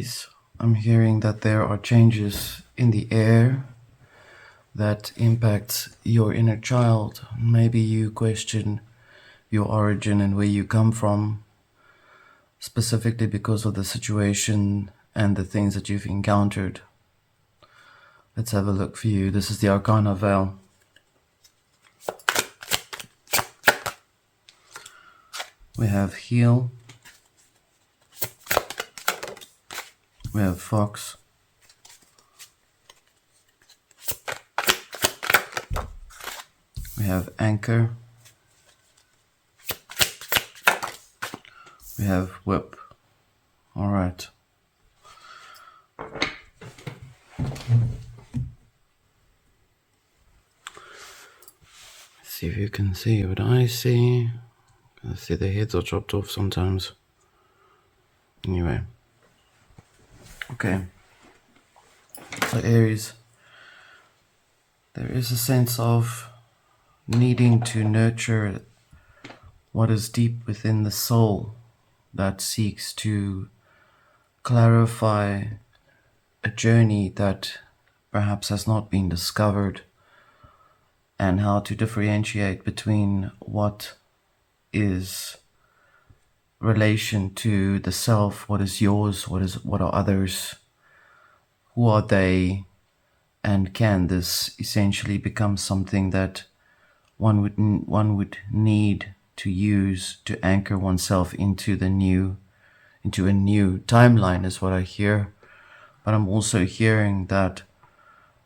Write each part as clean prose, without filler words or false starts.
Aries, I'm hearing that there are changes in the air that impact your inner child. Maybe you question your origin and where you come from, specifically because of the situation and the things that you've encountered. Let's have a look for you. This is the Arcana Veil. We have Heel. We have Fox. We have Anchor. We have Whip. All right. Let's see if you can see what I see. I see the heads are chopped off sometimes. Anyway. Okay. So Aries, there is a sense of needing to nurture what is deep within the soul that seeks to clarify a journey that perhaps has not been discovered, and how to differentiate between what is relation to the self, what is yours, what are others, who are they, and can this essentially become something that one would need to use to anchor oneself into a new timeline, is what I hear. But I'm also hearing that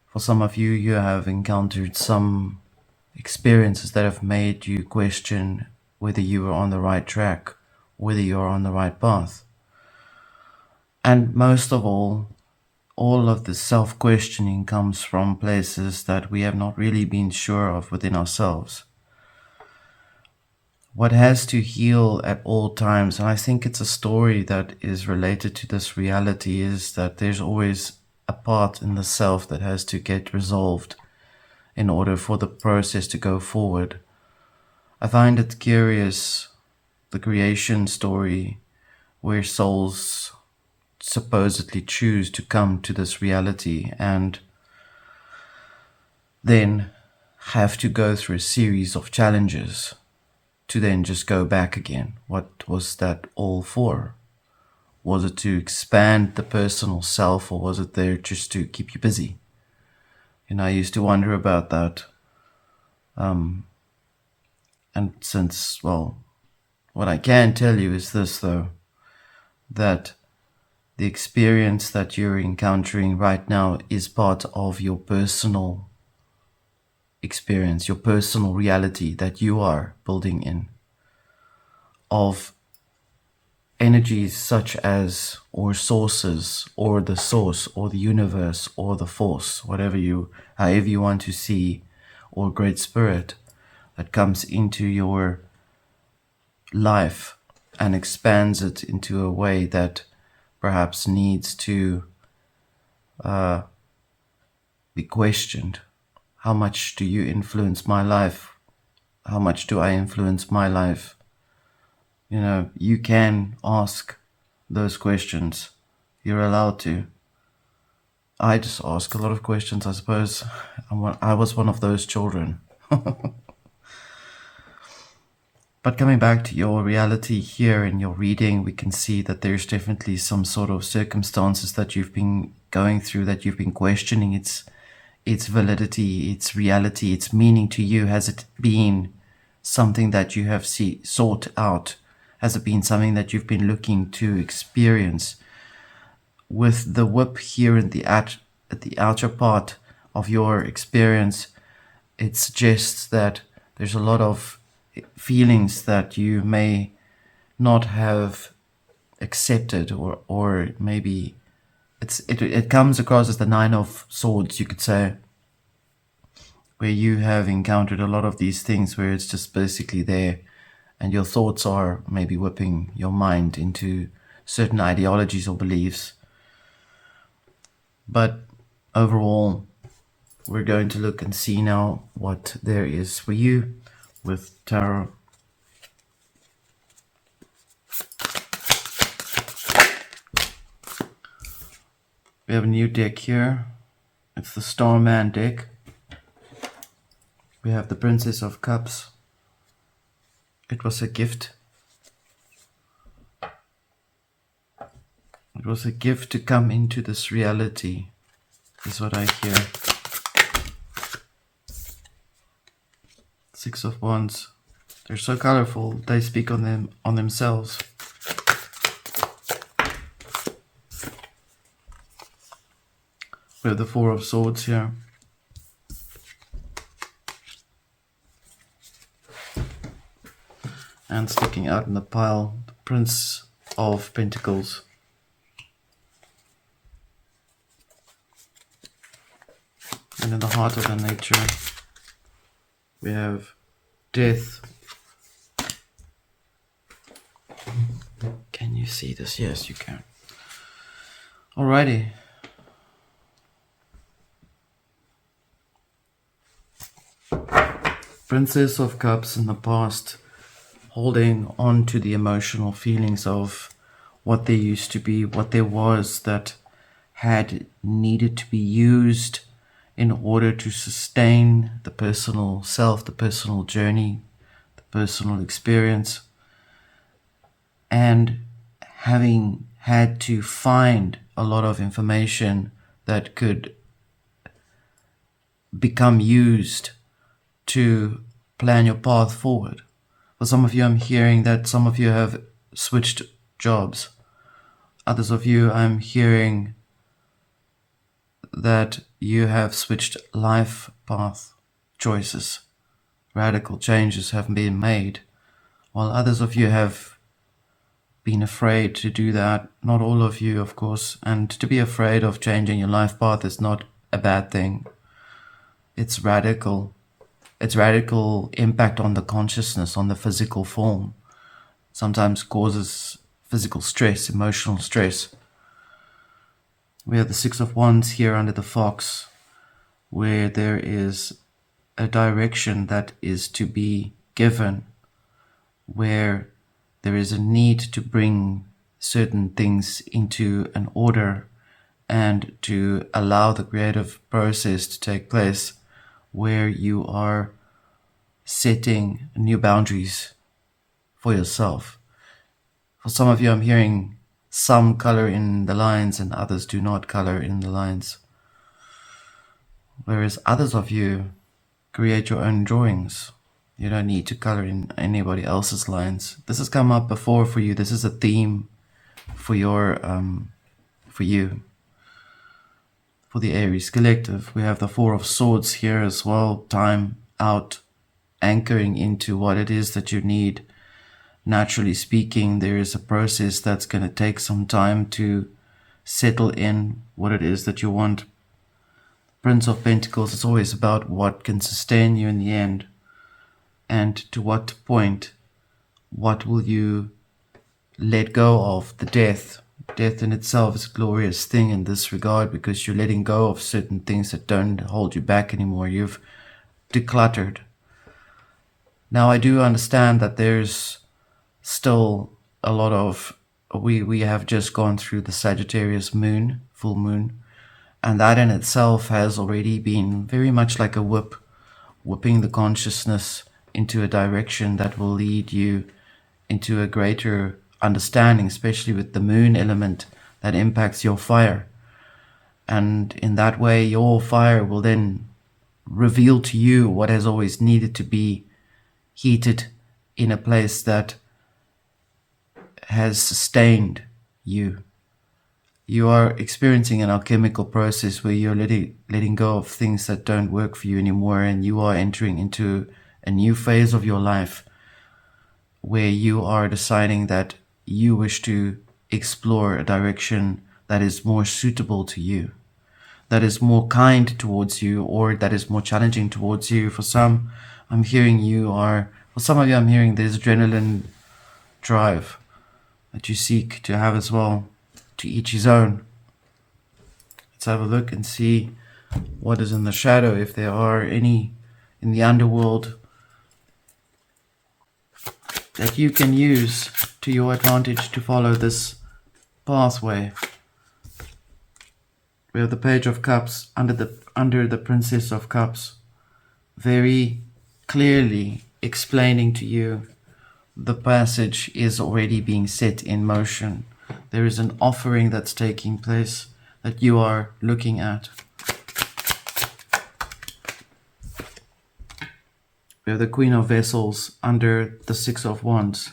for some of you, you have encountered some experiences that have made you question whether you are on the right track, whether you are on the right path. And most of all of the self-questioning comes from places that we have not really been sure of within ourselves. What has to heal at all times, and I think it's a story that is related to this reality, is that there's always a part in the self that has to get resolved in order for the process to go forward. I find it curious, the creation story, where souls supposedly choose to come to this reality and then have to go through a series of challenges to then just go back again. What was that all for? Was it to expand the personal self, or was it there just to keep you busy? I used to wonder about that. And since, well, what I can tell you is this, though, that the experience that you're encountering right now is part of your personal experience, your personal reality that you are building in, of energies such as, or sources, or the source, or the universe, or the force, however you want to see, or great spirit that comes into your life and expands it into a way that perhaps needs to be questioned. How much do you influence my life? How much do I influence my life? You can ask those questions. You're allowed to. I just ask a lot of questions, I suppose. I was one of those children. But coming back to your reality here in your reading, we can see that there's definitely some sort of circumstances that you've been going through, that you've been questioning its validity, its reality, its meaning to you. Has it been something that you have sought out? Has it been something that you've been looking to experience? With the whip here at the outer part of your experience, it suggests that there's a lot of feelings that you may not have accepted, or maybe it comes across as the Nine of Swords, you could say, where you have encountered a lot of these things where it's just basically there, and your thoughts are maybe whipping your mind into certain ideologies or beliefs. But overall, we're going to look and see now what there is for you with tarot. We have a new deck here. It's the Starman deck. We have the Princess of Cups. It was a gift. It was a gift to come into this reality, is what I hear. Six of Wands. They're so colorful, they speak on themselves. We have the Four of Swords here. And sticking out in the pile, the Prince of Pentacles. And in the heart of the nature, we have Death. Can you see this? Yes, you can. Alrighty. Princess of Cups in the past, holding on to the emotional feelings of what there used to be, what there was that had needed to be used in order to sustain the personal self, the personal journey, the personal experience, and having had to find a lot of information that could become used to plan your path forward. For some of you, I'm hearing that some of you have switched jobs. Others of you, I'm hearing that you have switched life path choices. Radical changes have been made, while others of you have been afraid to do that. Not all of you, of course, and to be afraid of changing your life path is not a bad thing. It's radical. Its radical impact on the consciousness, on the physical form, sometimes causes physical stress, emotional stress. We have the Six of Wands here under the Fox, where there is a direction that is to be given, where there is a need to bring certain things into an order and to allow the creative process to take place, where you are setting new boundaries for yourself. For some of you, I'm hearing some color in the lines and others do not color in the lines. Whereas others of you create your own drawings. You don't need to color in anybody else's lines. This has come up before for you. This is a theme for you. For the Aries collective, we have the Four of Swords here as well. Time out, anchoring into what it is that you need. Naturally speaking, there is a process that's going to take some time to settle in what it is that you want. Prince of Pentacles is always about what can sustain you in the end, and to what point, what will you let go of. The death in itself is a glorious thing in this regard, because you're letting go of certain things that don't hold you back anymore. You've decluttered. Now, I do understand that there's still a lot of, we have just gone through the Sagittarius moon, full moon, and that in itself has already been very much like a whipping the consciousness into a direction that will lead you into a greater understanding, especially with the moon element that impacts your fire. And in that way, your fire will then reveal to you what has always needed to be heated in a place that has sustained you. You are experiencing an alchemical process where you're letting go of things that don't work for you anymore, and you are entering into a new phase of your life where you are deciding that you wish to explore a direction that is more suitable to you, that is more kind towards you, or that is more challenging towards you. For some, I'm hearing for some of you, I'm hearing there's adrenaline drive that you seek to have as well. To each his own. Let's have a look and see what is in the shadow, if there are any in the underworld that you can use to your advantage to follow this pathway. We have the Page of Cups under the Princess of Cups, very clearly explaining to you the passage is already being set in motion. There is an offering that's taking place that you are looking at. We have the Queen of Vessels under the Six of Wands.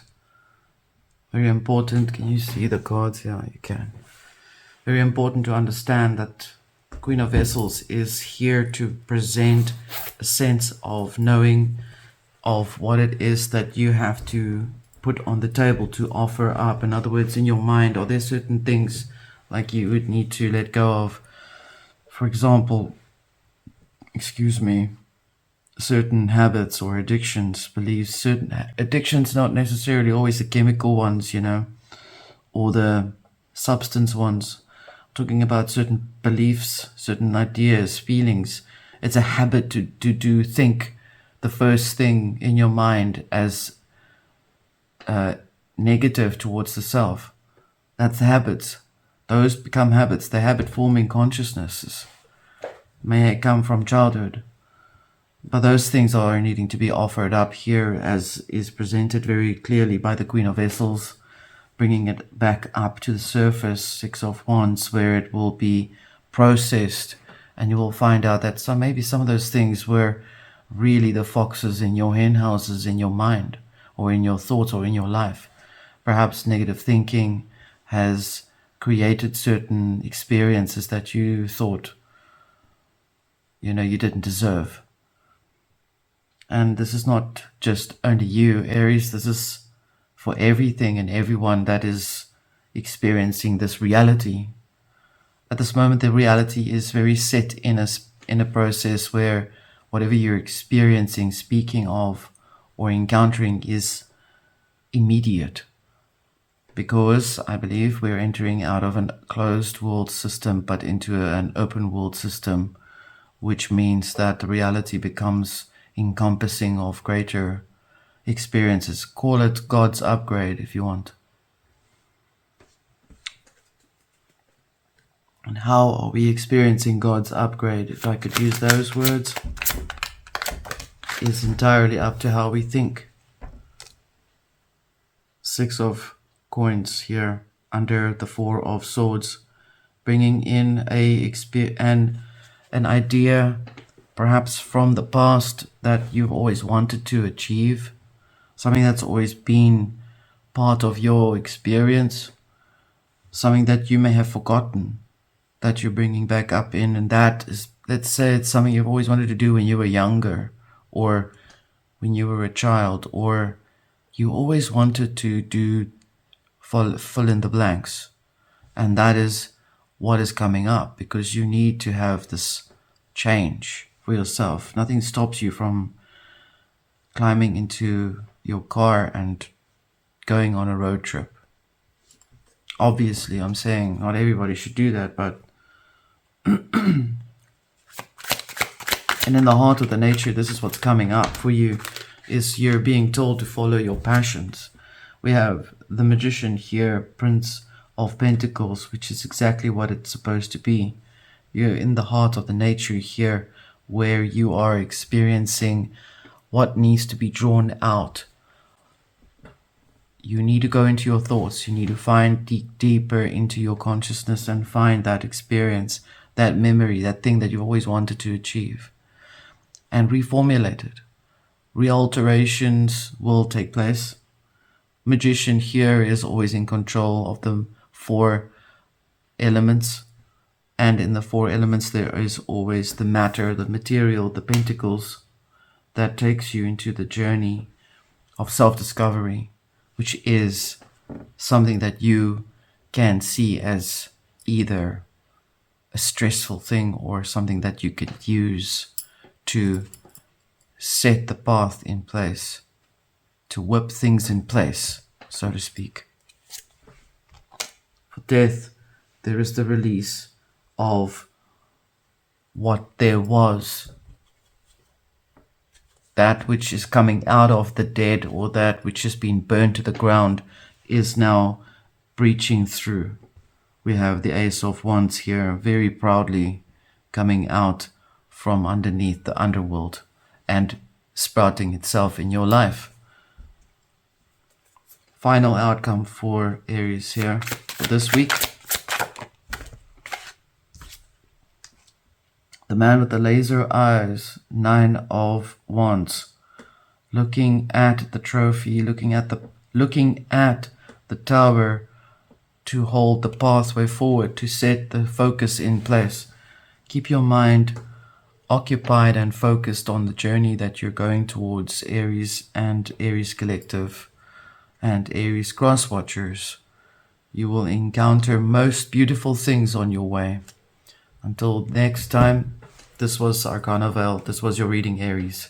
Very important. Can you see the cards? Yeah, you can. Very important to understand that Queen of Vessels is here to present a sense of knowing of what it is that you have to put on the table to offer up. In other words, in your mind, are there certain things like you would need to let go of? For example, certain habits or addictions, beliefs, certain addictions, not necessarily always the chemical ones, or the substance ones. I'm talking about certain beliefs, certain ideas, feelings. It's a habit to think the first thing in your mind as negative towards the self. That's habits. Those become habits. They're habit forming consciousnesses. May come from childhood. But those things are needing to be offered up here, as is presented very clearly by the Queen of Vessels, bringing it back up to the surface, Six of Wands, where it will be processed, and you will find out that maybe some of those things were really the foxes in your hen houses in your mind, or in your thoughts, or in your life. Perhaps negative thinking has created certain experiences that you thought, you didn't deserve. And this is not just only you, Aries. This is for everything and everyone that is experiencing this reality. At this moment, the reality is very set in a process where whatever you're experiencing, speaking of, or encountering is immediate. Because I believe we're entering out of a closed world system, but into an open world system, which means that the reality becomes encompassing of greater experiences. Call it God's upgrade if you want. And how are we experiencing God's upgrade, if I could use those words, is entirely up to how we think. Six of Coins here under the Four of Swords, bringing in an idea perhaps from the past that you've always wanted to achieve, something that's always been part of your experience, something that you may have forgotten that you're bringing back up in, and that is, let's say it's something you've always wanted to do when you were younger, or when you were a child, or you always wanted to do, fill in the blanks. And that is what is coming up, because you need to have this change for yourself. Nothing stops you from climbing into your car and going on a road trip. Obviously, I'm saying not everybody should do that, but and in the heart of the nature, this is what's coming up for you, is you're being told to follow your passions. We have the Magician here, Prince of Pentacles, which is exactly what it's supposed to be. You're in the heart of the nature here, where you are experiencing what needs to be drawn out. You need to go into your thoughts. You need to find deeper into your consciousness and find that experience, that memory, that thing that you've always wanted to achieve, and reformulate it. Realterations will take place. Magician here is always in control of the four elements, and in the four elements there is always the matter, the material, the pentacles, that takes you into the journey of self-discovery, which is something that you can see as either a stressful thing or something that you could use to set the path in place, to whip things in place, so to speak. For Death, there is the release of what there was, that which is coming out of the dead, or that which has been burned to the ground, is now breaching through. We have the Ace of Wands here, very proudly coming out from underneath the underworld and sprouting itself in your life. Final outcome for Aries here for this week. The man with the laser eyes, 9 of Wands, looking at the trophy, looking at the tower to hold the pathway forward, to set the focus in place. Keep your mind occupied and focused on the journey that you're going towards, Aries and Aries Collective and Aries Cross Watchers. You will encounter most beautiful things on your way. Until next time, this was Arcana Veil. This was your reading, Aries.